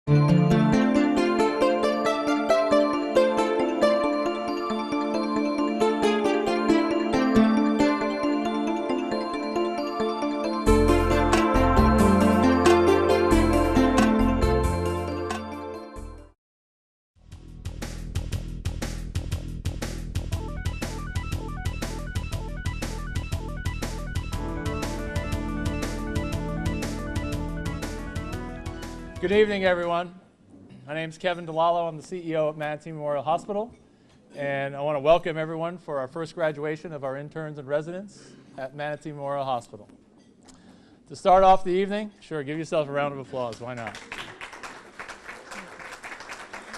Good evening, everyone. My name is Kevin DeLallo. I'm the CEO of Manatee Memorial Hospital, and I want to welcome everyone for our first graduation of our interns and residents at Manatee Memorial Hospital. To start off the evening, sure, give yourself a round of applause. Why not?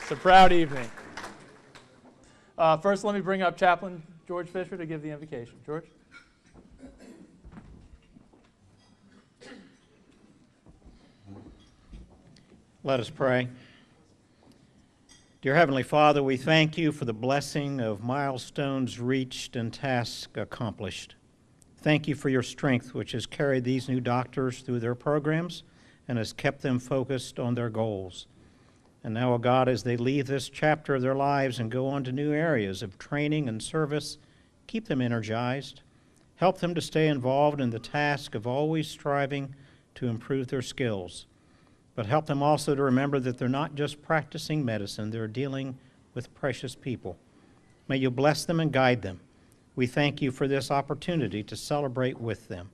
It's a proud evening. First, let me bring up Chaplain George Fisher to give the invocation. George? Let us pray. Dear Heavenly Father, we thank you for the blessing of milestones reached and tasks accomplished. Thank you for your strength, which has carried these new doctors through their programs and has kept them focused on their goals. And now, O God, as they leave this chapter of their lives and go on to new areas of training and service, keep them energized. Help them to stay involved in the task of always striving to improve their skills. But help them also to remember that they're not just practicing medicine, they're dealing with precious people. May you bless them and guide them. We thank you for this opportunity to celebrate with them.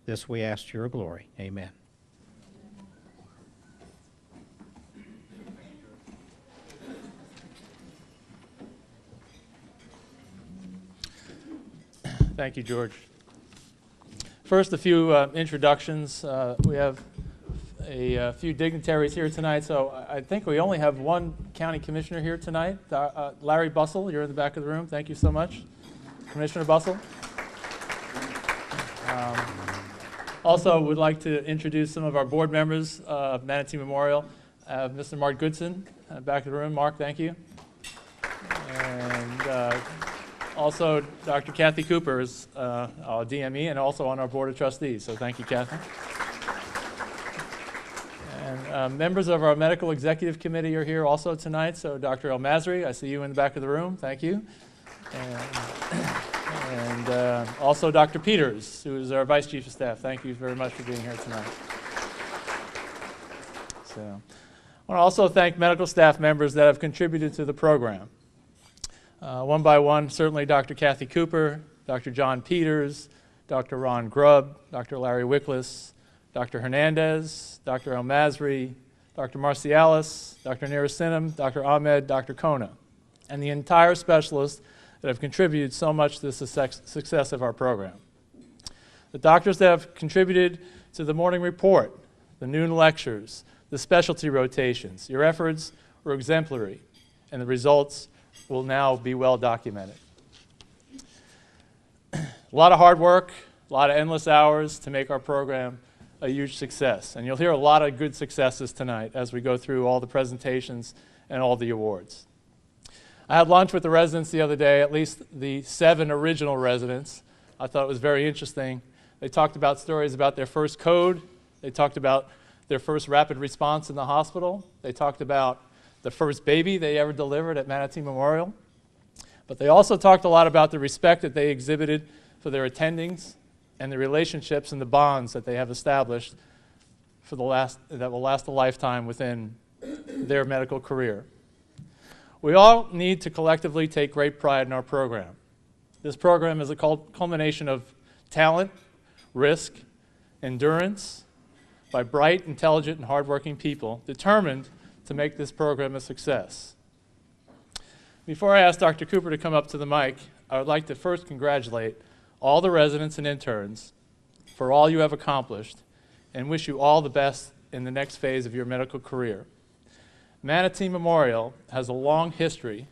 This we ask to your glory. Amen. Thank you, George. First, a few introductions. We have a few dignitaries here tonight, so I think we only have one county commissioner here tonight. Larry Bussell, you're in the back of the room. Thank you so much, Commissioner Bussell. Also, would like to introduce some of our board members of Manatee Memorial. Mr. Mark Goodson, back of the room. Mark, thank you. And also, Dr. Kathy Cooper is our DME and also on our Board of Trustees, so thank you, Kathy. And members of our Medical Executive Committee are here also tonight, so Dr. El Masri, I see you in the back of the room, thank you. And also Dr. Peters, who is our Vice Chief of Staff, thank you very much for being here tonight. So, I want to also thank medical staff members that have contributed to the program. One by one, certainly Dr. Kathy Cooper, Dr. John Peters, Dr. Ron Grubb, Dr. Larry Wickless, Dr. Hernandez, Dr. El Masri, Dr. Marcialis, Dr. Nirasinam, Dr. Ahmed, Dr. Kona, and the entire specialists that have contributed so much to the success of our program. The doctors that have contributed to the morning report, the noon lectures, the specialty rotations, your efforts were exemplary, and the results will now be well documented. A lot of hard work, a lot of endless hours to make our program a huge success. And you'll hear a lot of good successes tonight as we go through all the presentations and all the awards. I had lunch with the residents the other day, at least the 7 original residents. I thought it was very interesting. They talked about stories about their first code. They talked about their first rapid response in the hospital. They talked about the first baby they ever delivered at Manatee Memorial. But they also talked a lot about the respect that they exhibited for their attendings and the relationships and the bonds that they have established for that will last a lifetime within their medical career. We all need to collectively take great pride in our program. This program is a culmination of talent, risk, endurance by bright, intelligent, and hardworking people determined to make this program a success. Before I ask Dr. Cooper to come up to the mic, I would like to first congratulate all the residents and interns for all you have accomplished and wish you all the best in the next phase of your medical career. Manatee Memorial has a long history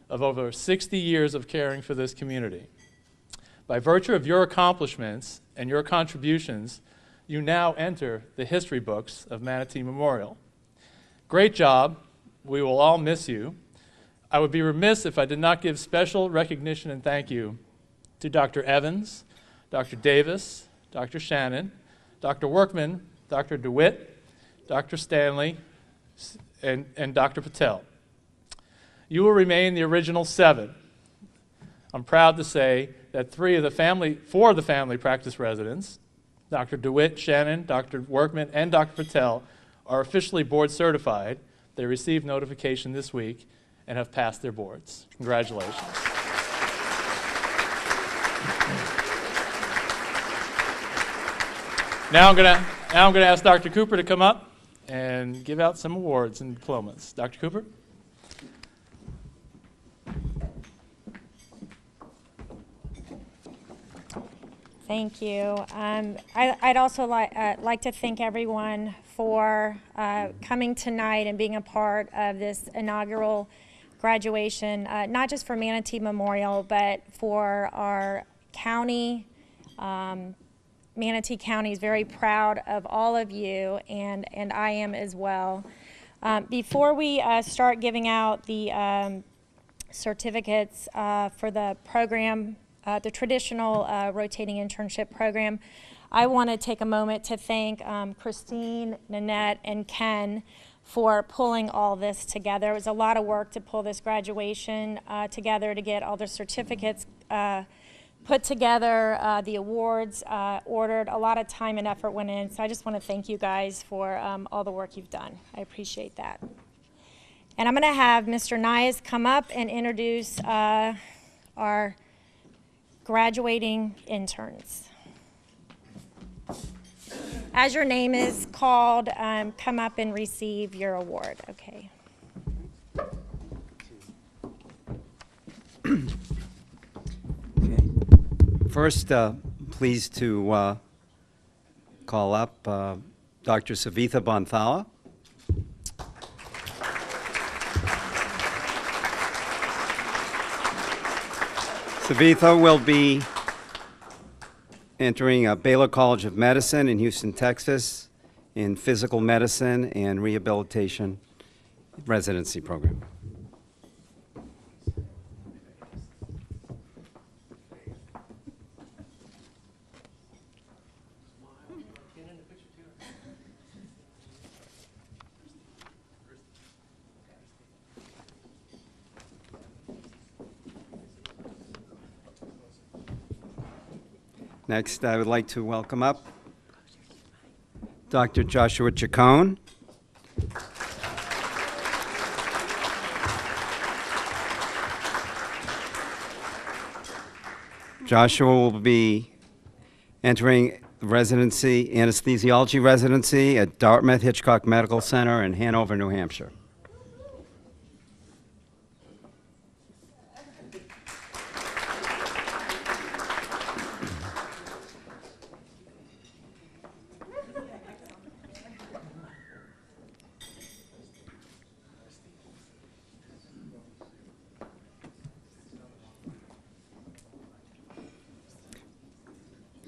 of over 60 years of caring for this community. By virtue of your accomplishments and your contributions, you now enter the history books of Manatee Memorial. Great job. We will all miss you. I would be remiss if I did not give special recognition and thank you to Dr. Evans, Dr. Davis, Dr. Shannon, Dr. Workman, Dr. DeWitt, Dr. Stanley, and Dr. Patel. You will remain the original 7. I'm proud to say that 4 of the family practice residents, Dr. DeWitt, Shannon, Dr. Workman, and Dr. Patel, are officially board certified. They received notification this week and have passed their boards. Congratulations. Now I'm going to ask Dr. Cooper to come up and give out some awards and diplomas. Dr. Cooper? Thank you. I'd also like to thank everyone for coming tonight and being a part of this inaugural graduation, not just for Manatee Memorial, but for our county. Manatee County is very proud of all of you, and I am as well. Before we start giving out the certificates for the program, the traditional rotating internship program, I want to take a moment to thank Christine, Nanette, and Ken for pulling all this together. It was a lot of work to pull this graduation together, to get all the certificates put together, the awards ordered. A lot of time and effort went in, so I just want to thank you guys for all the work you've done. I appreciate that. And I'm going to have Mr. Nyes come up and introduce our graduating interns. As your name is called, come up and receive your award. Okay. First, pleased to call up Dr. Savitha Bonthala. Savitha will be entering Baylor College of Medicine in Houston, Texas, in physical medicine and rehabilitation residency program. Next, I would like to welcome up Dr. Joshua Chacon. Joshua will be entering residency, anesthesiology residency at Dartmouth Hitchcock Medical Center in Hanover, New Hampshire.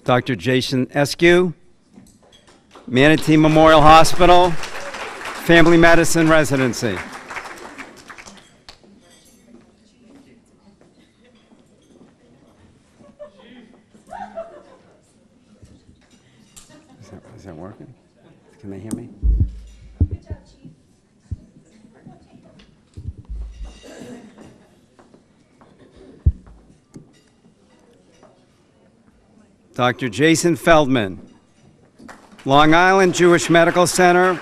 Dr. Jason Eskew, Manatee Memorial Hospital, Family Medicine Residency. Is that working? Can they hear me? Dr. Jason Feldman, Long Island Jewish Medical Center,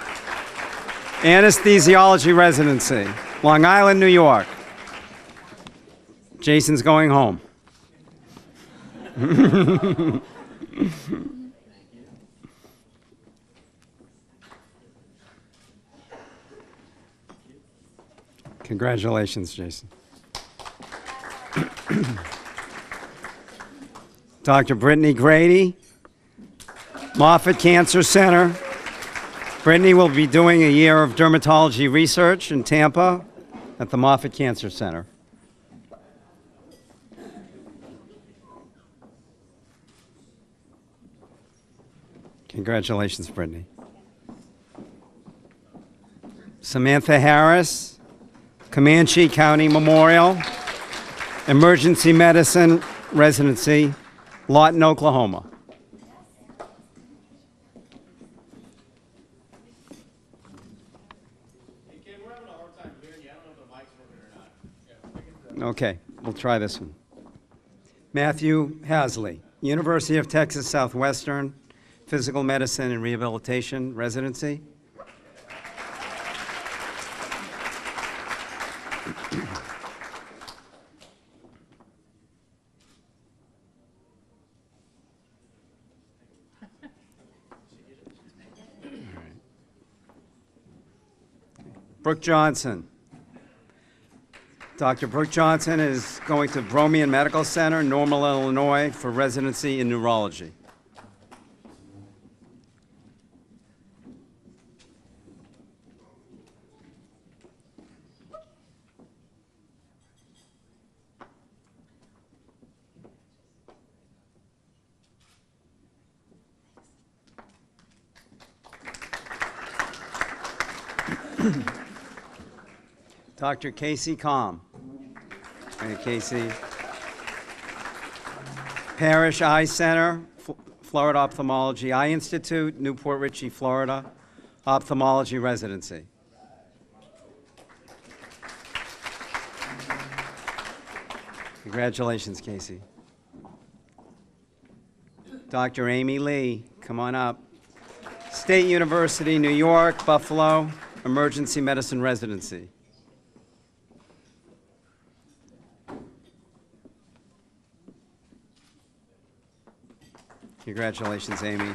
anesthesiology residency, Long Island, New York. Jason's going home. Congratulations, Jason. Dr. Brittany Grady, Moffitt Cancer Center. Brittany will be doing a year of dermatology research in Tampa at the Moffitt Cancer Center. Congratulations, Brittany. Samantha Harris, Comanche County Memorial, Emergency Medicine Residency, Lawton, Oklahoma. Okay, we'll try this one. Matthew Hasley, University of Texas Southwestern, Physical Medicine and Rehabilitation Residency. Brooke Johnson. Dr. Brooke Johnson is going to Bromian Medical Center, Normal, Illinois, for residency in neurology. Dr. Casey Calm. Hey, Casey. Parrish Eye Center, Florida Ophthalmology Eye Institute, Newport Richey, Florida, Ophthalmology Residency. Congratulations, Casey. Dr. Amy Lee, come on up. State University, New York, Buffalo, Emergency Medicine Residency. Congratulations, Amy.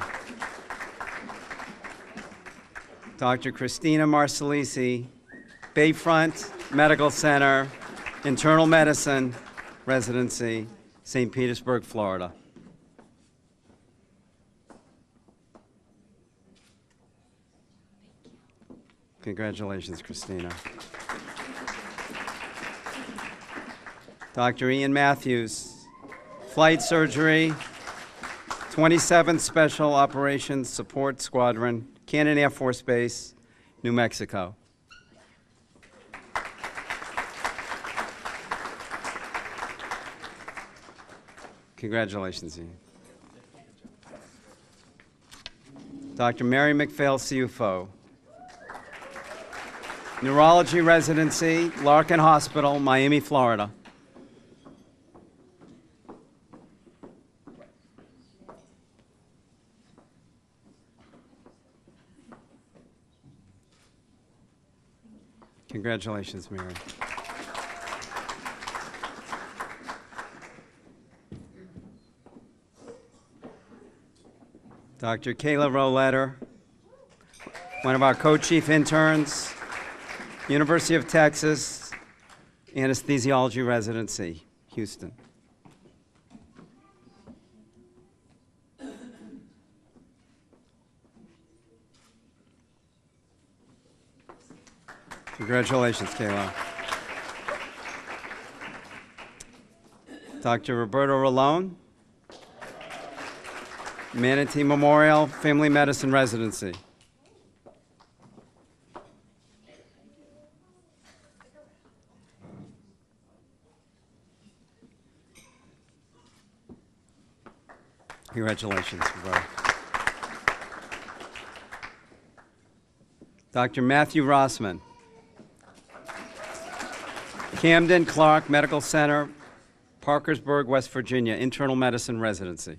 Dr. Christina Marsalisi, Bayfront Medical Center, Internal Medicine Residency, St. Petersburg, Florida. Congratulations, Christina. Dr. Ian Matthews, Flight Surgery, 27th Special Operations Support Squadron, Cannon Air Force Base, New Mexico. Congratulations, Ian. Dr. Mary McPhail Ciufo, Neurology Residency, Larkin Hospital, Miami, Florida. Congratulations, Mary. Dr. Kayla Roletter, one of our co-chief interns, University of Texas, Anesthesiology Residency, Houston. Congratulations, Kayla. Dr. Roberto Rolone, Manatee Memorial Family Medicine Residency. Congratulations, Roberto. Dr. Matthew Rossman, Camden Clark Medical Center, Parkersburg, West Virginia, Internal Medicine Residency.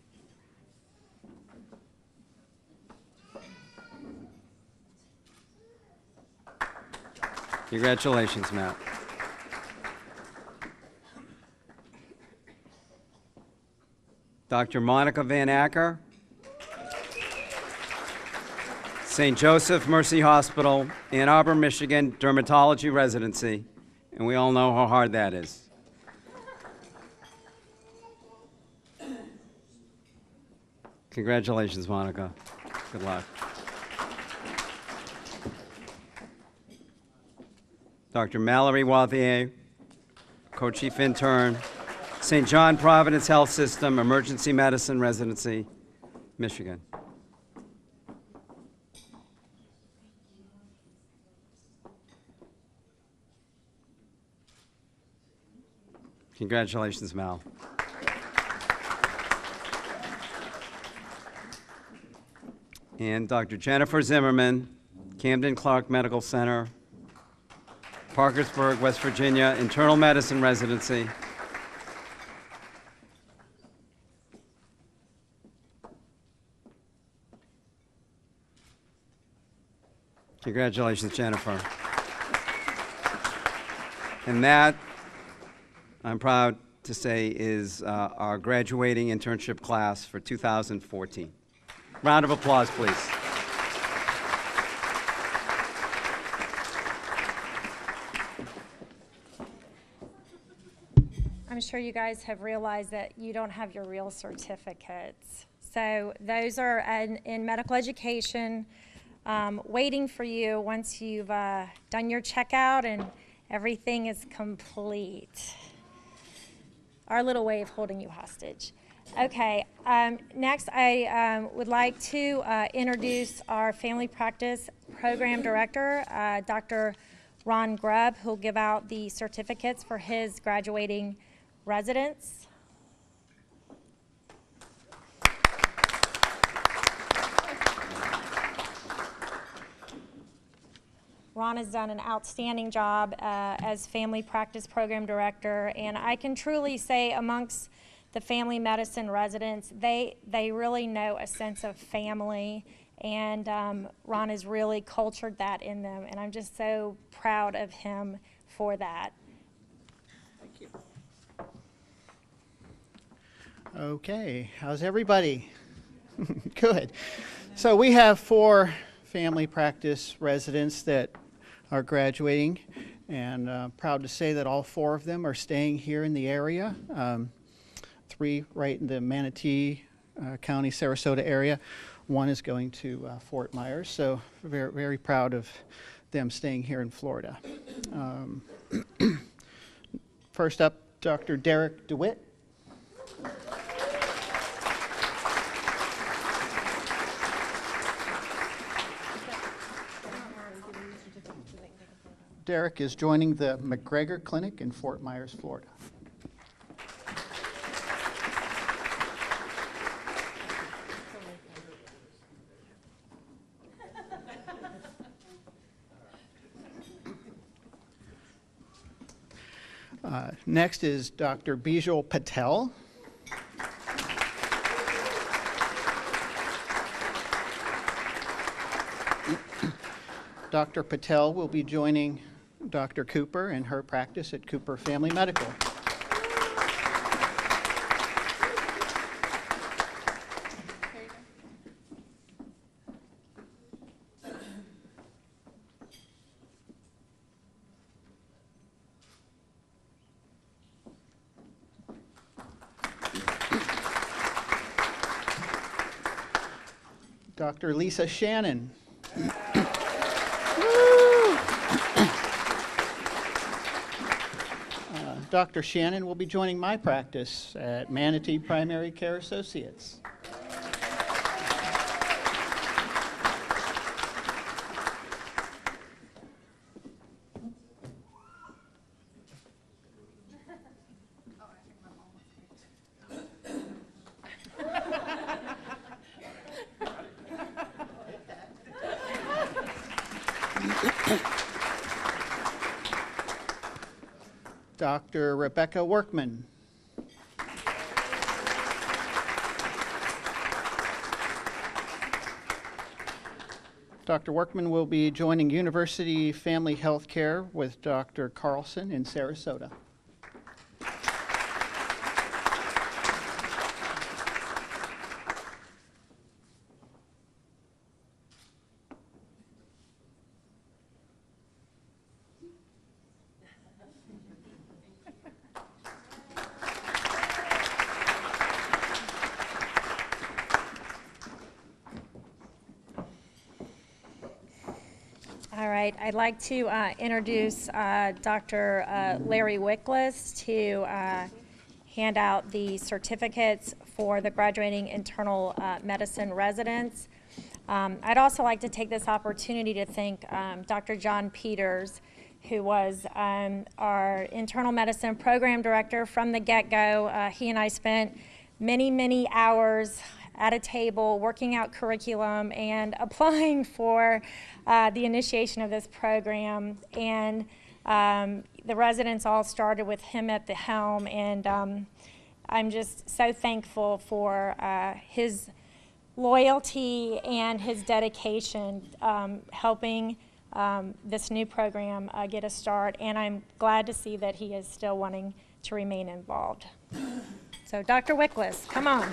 Congratulations, Matt. Dr. Monica Van Acker, St. Joseph Mercy Hospital, Ann Arbor, Michigan, Dermatology Residency, and we all know how hard that is. Congratulations, Monica. Good luck. Dr. Mallory Wathier, co-chief intern, St. John Providence Health System, Emergency Medicine Residency, Michigan. Congratulations, Mal. And Dr. Jennifer Zimmerman, Camden Clark Medical Center, Parkersburg, West Virginia, internal medicine residency. Congratulations, Jennifer. And that, I'm proud to say, is our graduating internship class for 2014. Round of applause, please. I'm sure you guys have realized that you don't have your real certificates. So those are in medical education, waiting for you once you've done your checkout and everything is complete. Our little way of holding you hostage. Okay, next I would like to introduce our family practice program director, Dr. Ron Grubb, who'll give out the certificates for his graduating residents. Ron has done an outstanding job as family practice program director, and I can truly say amongst the family medicine residents, they really know a sense of family, and Ron has really cultured that in them, and I'm just so proud of him for that. Thank you. Okay, how's everybody? Good. So we have 4 family practice residents that are graduating, and proud to say that all 4 of them are staying here in the area. 3 right in the Manatee County, Sarasota area. 1 is going to Fort Myers, so very, very proud of them staying here in Florida. First up, Dr. Derek DeWitt. Derek is joining the McGregor Clinic in Fort Myers, Florida. Next is Dr. Bijal Patel. Dr. Patel will be joining Dr. Cooper in her practice at Cooper Family Medical. Dr. Lisa Shannon. Dr. Shannon will be joining my practice at Manatee Primary Care Associates. Dr. Rebecca Workman. Dr. Workman will be joining University Family Healthcare with Dr. Carlson in Sarasota. All right, I'd like to introduce Dr. Larry Wickless to hand out the certificates for the graduating internal medicine residents. I'd also like to take this opportunity to thank Dr. John Peters, who was our internal medicine program director from the get-go. He and I spent many, many hours at a table working out curriculum and applying for the initiation of this program. And The residents all started with him at the helm, and I'm just so thankful for his loyalty and his dedication helping this new program get a start, and I'm glad to see that he is still wanting to remain involved. So Dr. Wickless, come on.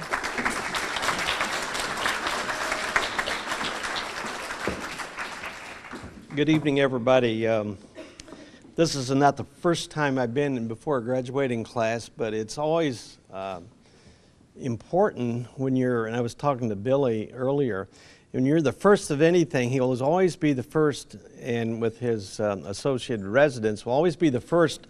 Good evening, everybody. This is not the first time I've been before a graduating class, but it's always important when you're, and I was talking to Billy earlier, when you're the first of anything, he will always be the first, and with his associated residents, will always be the first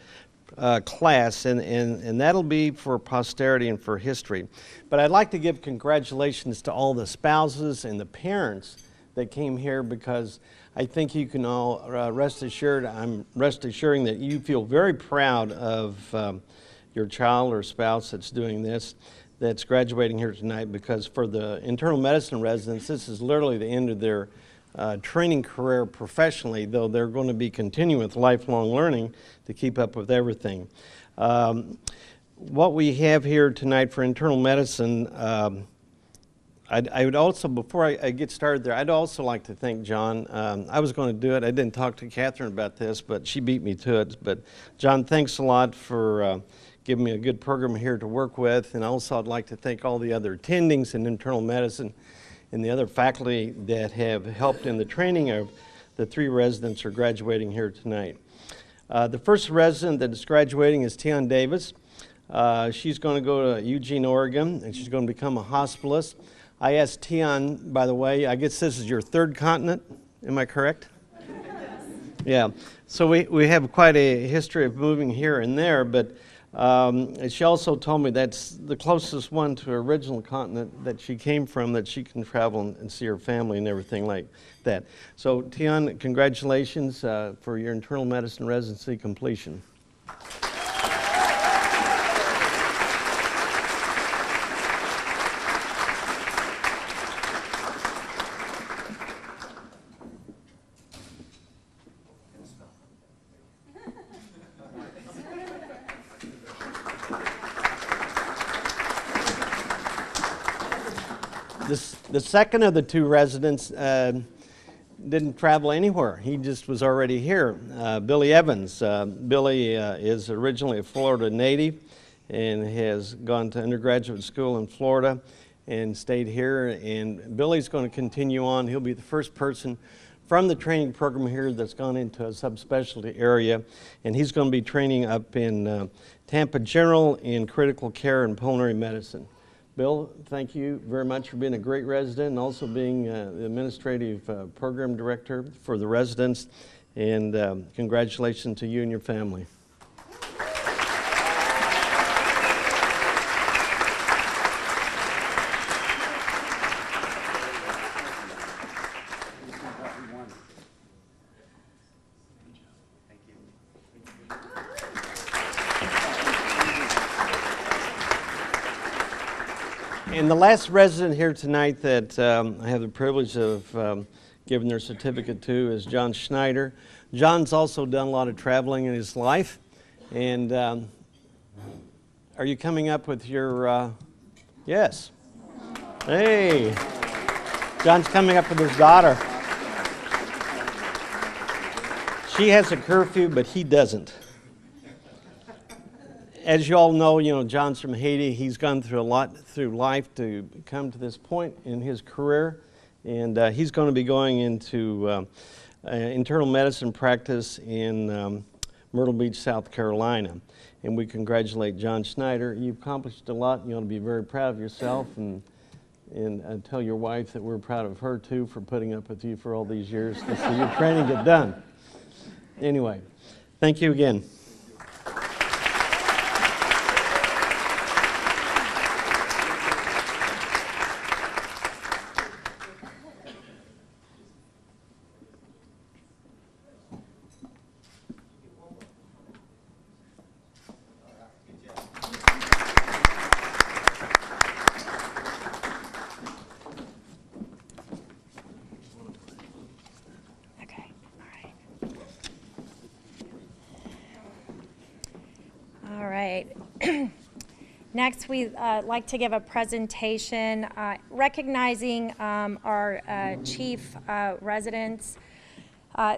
class, and that'll be for posterity and for history. But I'd like to give congratulations to all the spouses and the parents that came here, because I think you can all rest assured, I'm rest assuring that you feel very proud of your child or spouse that's doing this, that's graduating here tonight, because for the internal medicine residents, this is literally the end of their training career professionally, though they're going to be continuing with lifelong learning to keep up with everything. What we have here tonight for internal medicine, I would also, before I get started there, I'd also like to thank John. I was going to do it. I didn't talk to Catherine about this, but she beat me to it. But John, thanks a lot for giving me a good program here to work with. And also I'd like to thank all the other attendings in internal medicine and the other faculty that have helped in the training of the 3 residents who are graduating here tonight. The first resident that is graduating is Tian Davis. She's going to go to Eugene, Oregon, and she's going to become a hospitalist. I asked Tian, by the way, I guess this is your 3rd continent, am I correct? Yeah, so we have quite a history of moving here and there, but she also told me that's the closest one to her original continent that she came from, that she can travel and see her family and everything like that. So Tian, congratulations for your internal medicine residency completion. The second of the 2 residents didn't travel anywhere. He just was already here. Billy Evans. Billy is originally a Florida native and has gone to undergraduate school in Florida and stayed here. And Billy's going to continue on. He'll be the first person from the training program here that's gone into a subspecialty area. And he's going to be training up in Tampa General in critical care and pulmonary medicine. Bill, thank you very much for being a great resident and also being the administrative program director for the residents. And congratulations to you and your family. And the last resident here tonight that I have the privilege of giving their certificate to is John Schneider. John's also done a lot of traveling in his life. And are you coming up with your, yes. Hey, John's coming up with his daughter. She has a curfew, but he doesn't. As you all know, John's from Haiti. He's gone through a lot through life to come to this point in his career, and he's going to be going into internal medicine practice in Myrtle Beach, South Carolina. And we congratulate John Schneider. You've accomplished a lot. You ought to be very proud of yourself, and tell your wife that we're proud of her too for putting up with you for all these years to see your training get done. Anyway, thank you again. Next, we'd like to give a presentation recognizing our chief residents.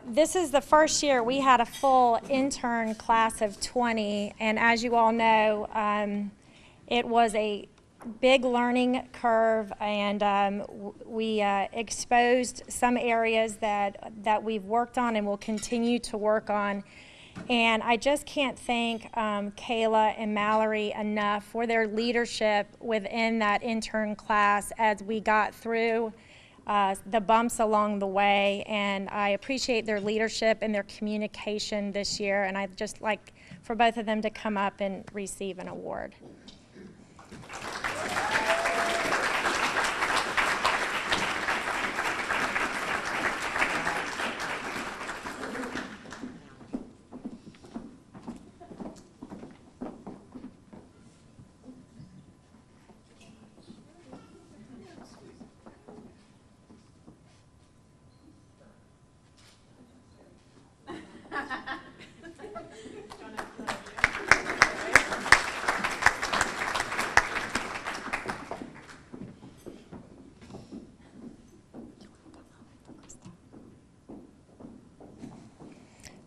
This is the first year we had a full intern class of 20, and as you all know, it was a big learning curve, and we exposed some areas that we've worked on and will continue to work on. And I just can't thank Kayla and Mallory enough for their leadership within that intern class as we got through the bumps along the way. And I appreciate their leadership and their communication this year. And I'd just like for both of them to come up and receive an award.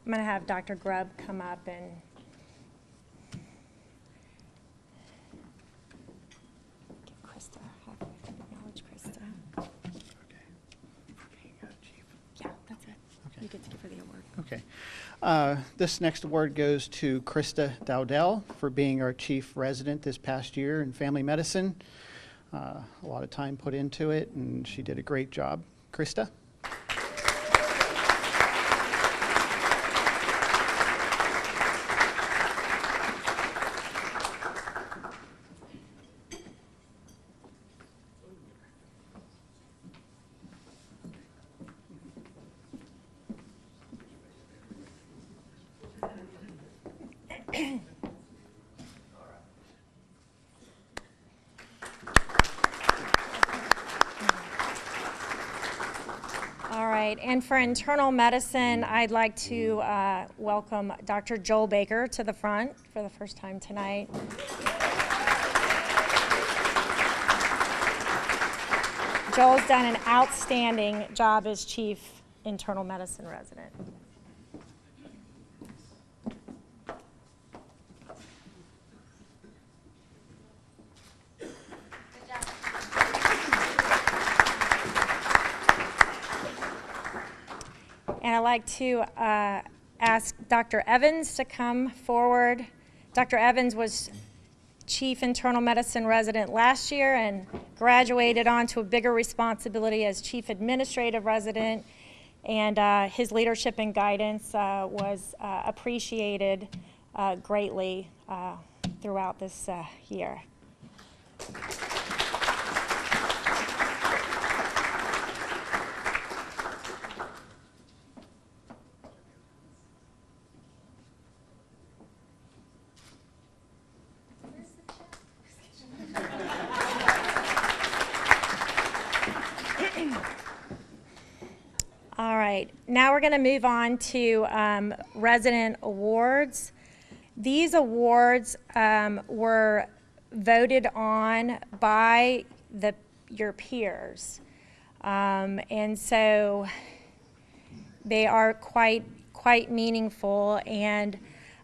I'm going to have Dr. Grubb come up and give Krista, acknowledge Krista. Okay. Yeah, that's it. Okay. You get to give her the award. Okay. This next award goes to Krista Dowdell for being our chief resident this past year in family medicine. A lot of time put into it, and she did a great job. Krista? All right, and for internal medicine, I'd like to welcome Dr. Joel Baker to the front for the first time tonight. Joel's done an outstanding job as chief internal medicine resident. And I'd like to ask Dr. Evans to come forward. Dr. Evans was Chief Internal Medicine resident last year and graduated on to a bigger responsibility as Chief Administrative resident. And his leadership and guidance was appreciated greatly throughout this year. All right, now we're going to move on to resident awards. These awards were voted on by your peers, and so they are quite meaningful. And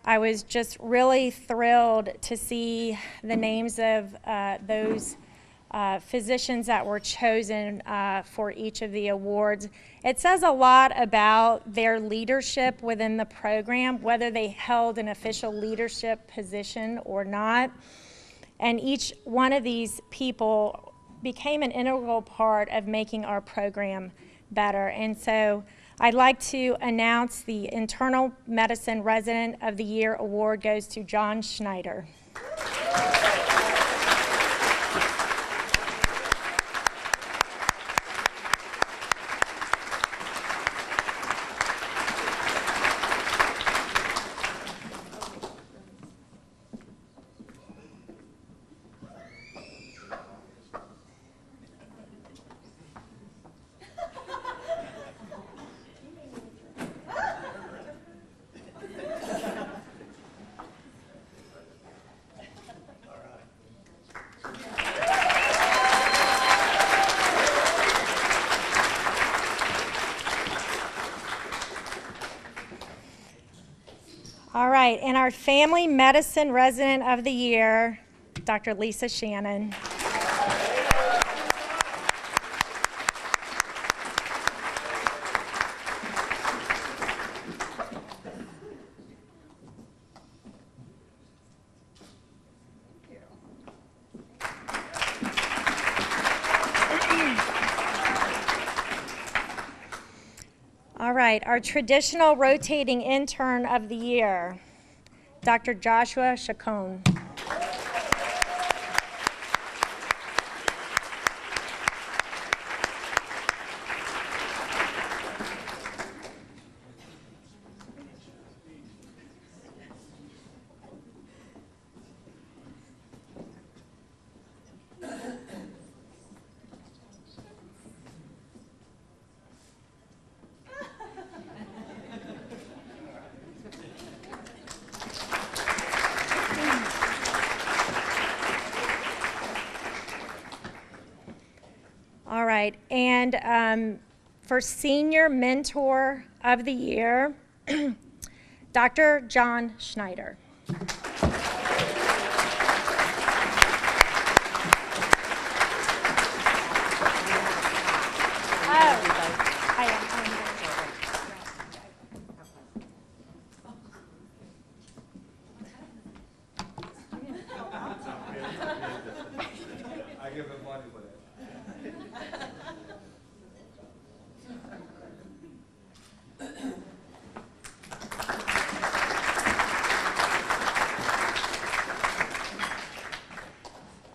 I was just really thrilled to see the names of those physicians that were chosen for each of the awards. It says a lot about their leadership within the program, whether they held an official leadership position or not. And each one of these people became an integral part of making our program better. And so I'd like to announce the Internal Medicine Resident of the Year award goes to John Schneider. All right, and our Family Medicine Resident of the Year, Dr. Lisa Shannon. All right, our traditional rotating intern of the year, Dr. Joshua Chacon. All right, and for Senior Mentor of the Year, Dr. John Schneider.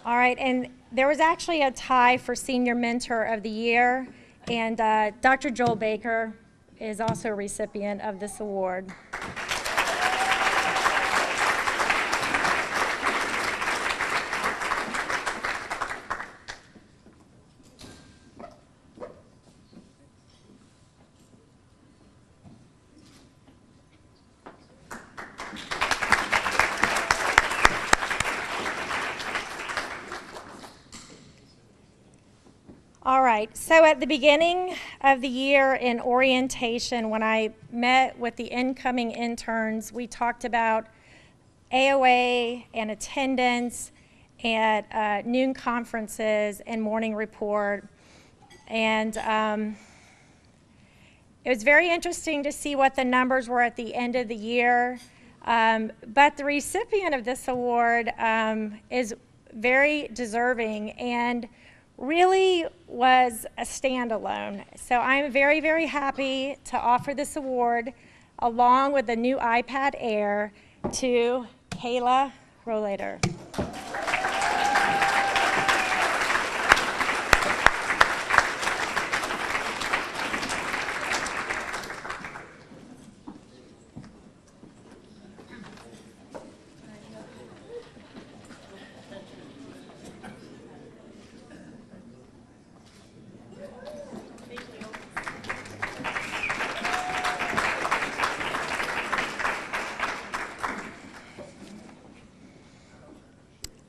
All right, and there was actually a tie for Senior Mentor of the Year, and Dr. Joel Baker is also a recipient of this award. All right, so at the beginning of the year in orientation, when I met with the incoming interns, we talked about AOA and attendance at noon conferences and morning report. And it was very interesting to see what the numbers were at the end of the year. But the recipient of this award is very deserving and really was a standalone. So I'm very, very happy to offer this award along with the new iPad Air to Kayla Rollator.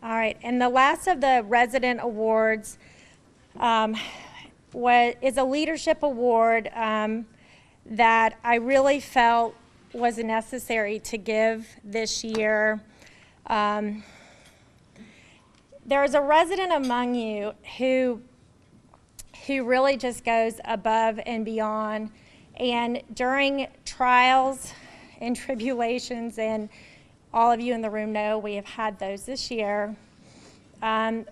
All right, and the last of the resident awards is a leadership award that I really felt was necessary to give this year. There is a resident among you who really just goes above and beyond, and during trials and tribulations, and all of you in the room know we have had those this year,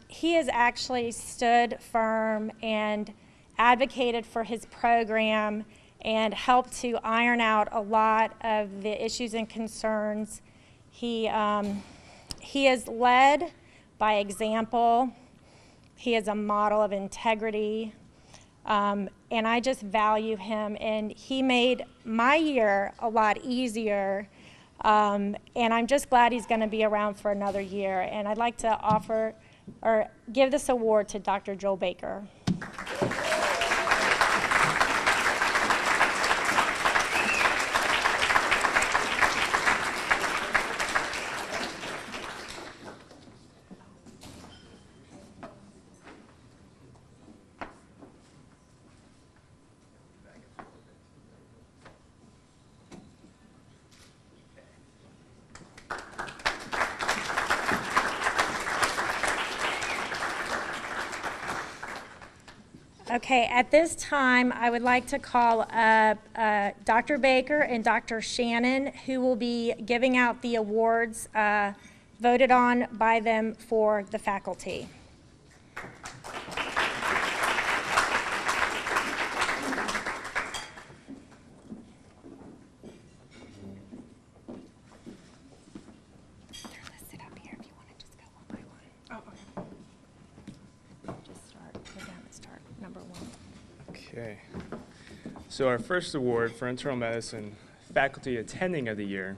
he has actually stood firm and advocated for his program and helped to iron out a lot of the issues and concerns. He is led by example. He is a model of integrity, and I just value him, and he made my year a lot easier. And I'm just glad he's going to be around for another year. And I'd like to offer or give this award to Dr. Joel Baker. Okay, at this time, I would like to call up Dr. Baker and Dr. Shannon, who will be giving out the awards voted on by them for the faculty. They're listed up here if you want to just go one by one. Oh, okay. Just start, go down and start number one. Okay. So our first award for internal medicine faculty attending of the year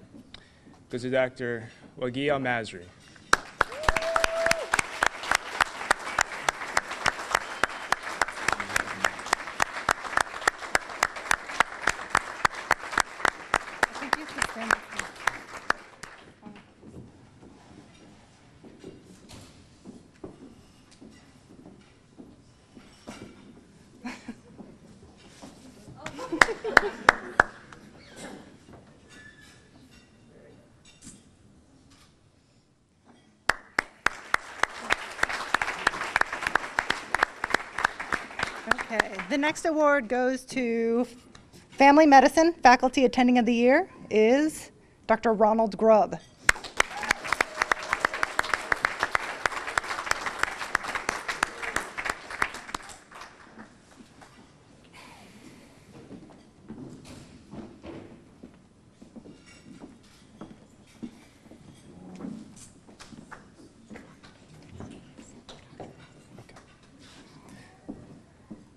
goes to Dr. Wagi Al-Masri. Okay, the next award goes to Family Medicine Faculty Attending of the Year is Dr. Ronald Grubb.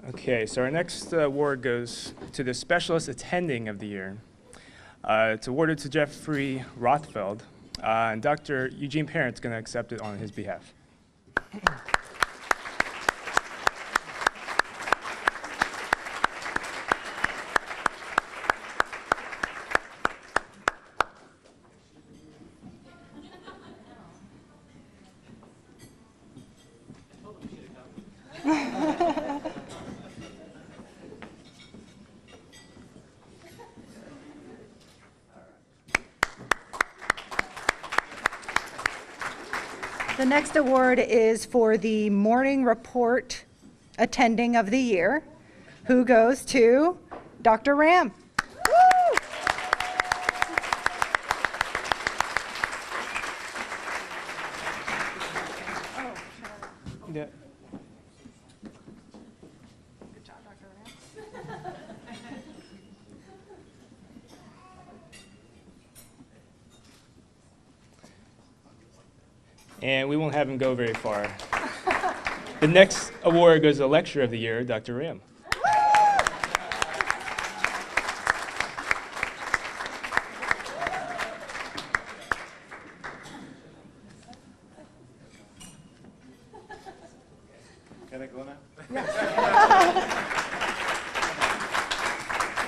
Okay, so our next award goes to the specialist attending of the year. It's awarded to Jeffrey Rothfeld, and Dr. Eugene Parent's going to accept it on his behalf. The next award is for the Morning Report Attending of the Year, who goes to Dr. Ram. Woo! Yeah. Good job, Dr. Ram. And we won't have him go very far. The next award goes to Lecturer of the Year, Dr. Ram. Can I go now?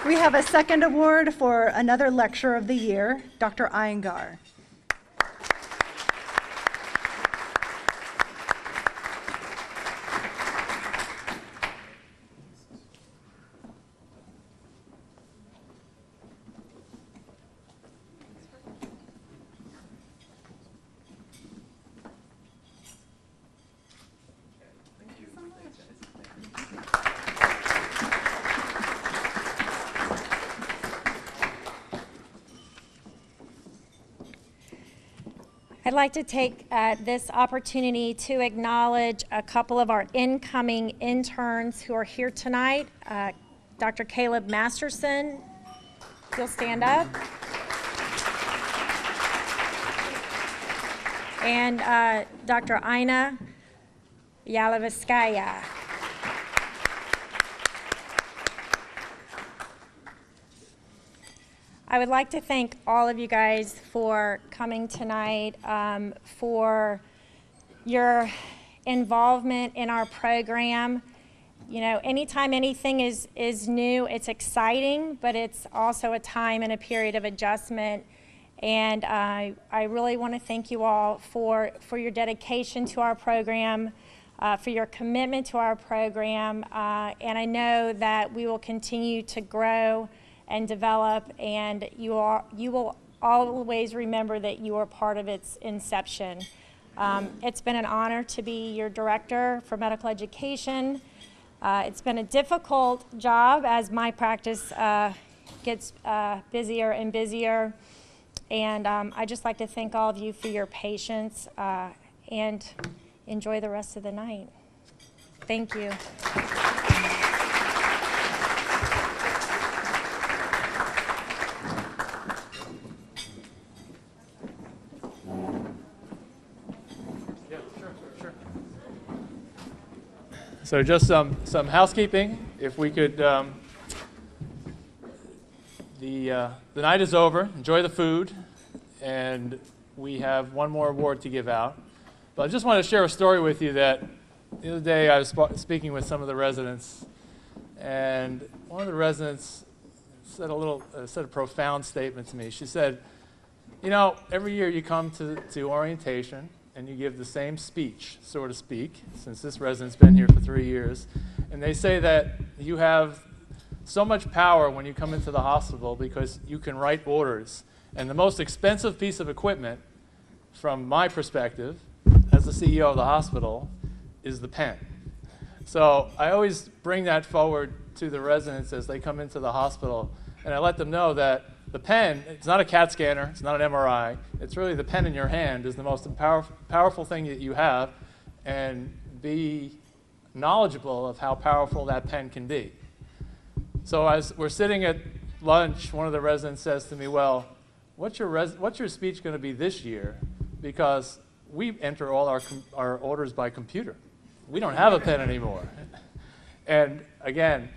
We have a second award for another Lecturer of the Year, Dr. Iyengar. I'd like to take this opportunity to acknowledge a couple of our incoming interns who are here tonight. Dr. Caleb Masterson, if you'll stand up. And Dr. Ina Yalaviskaya. I would like to thank all of you guys for coming tonight, for your involvement in our program. You know, anytime anything is new, it's exciting, but it's also a time and a period of adjustment. And I really want to thank you all for your dedication to our program, for your commitment to our program. And I know that we will continue to grow and develop, and you will always remember that you are part of its inception. It's been an honor to be your director for medical education. It's been a difficult job as my practice gets busier and busier. And I'd just like to thank all of you for your patience and enjoy the rest of the night. Thank you. So just some housekeeping. If we could, the night is over. Enjoy the food, and we have one more award to give out. But I just want to share a story with you that the other day I was speaking with some of the residents, and one of the residents said a profound statement to me. She said, "You know, every year you come to orientation, and you give the same speech, so to speak, since this resident's been here for 3 years. And they say that you have so much power when you come into the hospital because you can write orders. And the most expensive piece of equipment, from my perspective, as the CEO of the hospital, is the pen." So I always bring that forward to the residents as they come into the hospital, and I let them know that the pen, it's not a CAT scanner, it's not an MRI, it's really the pen in your hand is the most powerful thing that you have, and be knowledgeable of how powerful that pen can be. So as we're sitting at lunch, one of the residents says to me, "Well, what's your speech going to be this year? Because we enter all our orders by computer. We don't have a pen anymore." And again,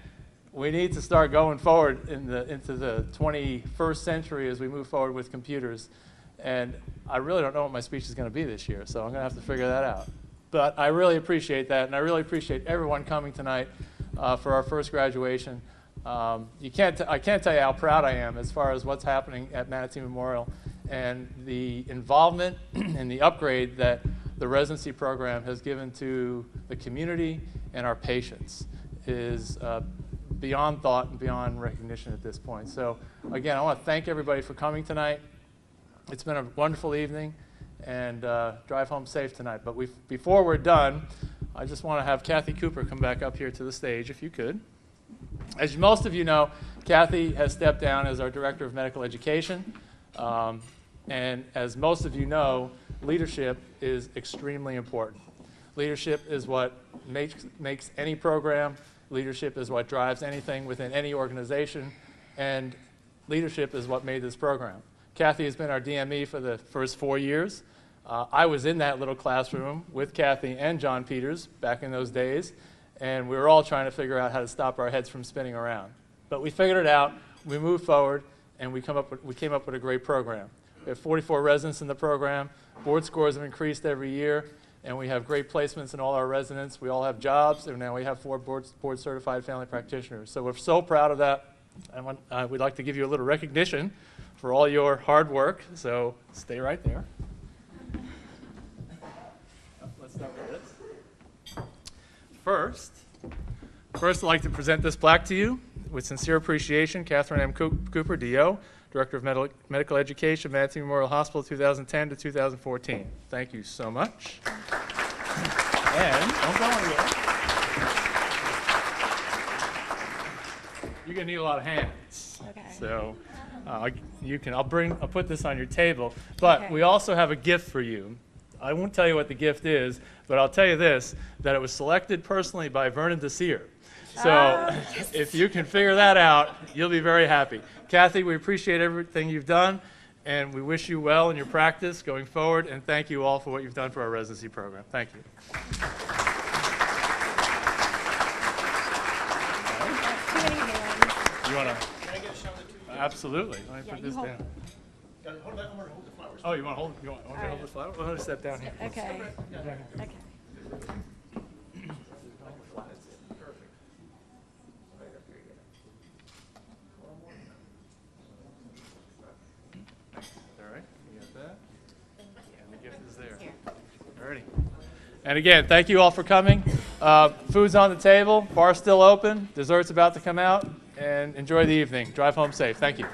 we need to start going forward into the 21st century as we move forward with computers. And I really don't know what my speech is going to be this year, so I'm going to have to figure that out. But I really appreciate that, and I really appreciate everyone coming tonight for our first graduation. I can't tell you how proud I am as far as what's happening at Manatee Memorial, and the involvement and the upgrade that the residency program has given to the community and our patients is beyond thought and beyond recognition at this point. So again, I want to thank everybody for coming tonight. It's been a wonderful evening, and drive home safe tonight. But before we're done, I just want to have Kathy Cooper come back up here to the stage, if you could. As most of you know, Kathy has stepped down as our Director of Medical Education. And as most of you know, leadership is extremely important. Leadership is what makes any program. Leadership is what drives anything within any organization, and leadership is what made this program. Kathy has been our DME for the first 4 years. I was in that little classroom with Kathy and John Peters back in those days, and we were all trying to figure out how to stop our heads from spinning around. But we figured it out, we moved forward, and we came up with a great program. We have 44 residents in the program. Board scores have increased every year, and we have great placements in all our residents. We all have jobs, and now we have 4 board-certified family practitioners. So we're so proud of that. And we'd like to give you a little recognition for all your hard work, so stay right there. Let's start with this. First, I'd like to present this plaque to you. With sincere appreciation, Catherine M. Cooper, DO, Director of Medical Education, Manatee Memorial Hospital, 2010 to 2014. Thank you so much. And don't go anywhere. You're gonna need a lot of hands. Okay. So I'll put this on your table. But Okay. we also have a gift for you. I won't tell you what the gift is, but I'll tell you this: that it was selected personally by Vernon Desir. So if you can figure that out, you'll be very happy. Kathy, we appreciate everything you've done, and we wish you well in your practice going forward, and thank you all for what you've done for our residency program. Thank you. Too many hands. You want to? Can I get shown the two? Absolutely. Let me put this down. Hold that. I'm going to hold the flowers. Oh, you want to hold? You want me to hold the flower? Well, let me step down here. Okay. Okay. All right, you got that? And the gift is there. Alrighty. And again, thank you all for coming. Food's on the table, bar's still open, dessert's about to come out, and enjoy the evening. Drive home safe. Thank you.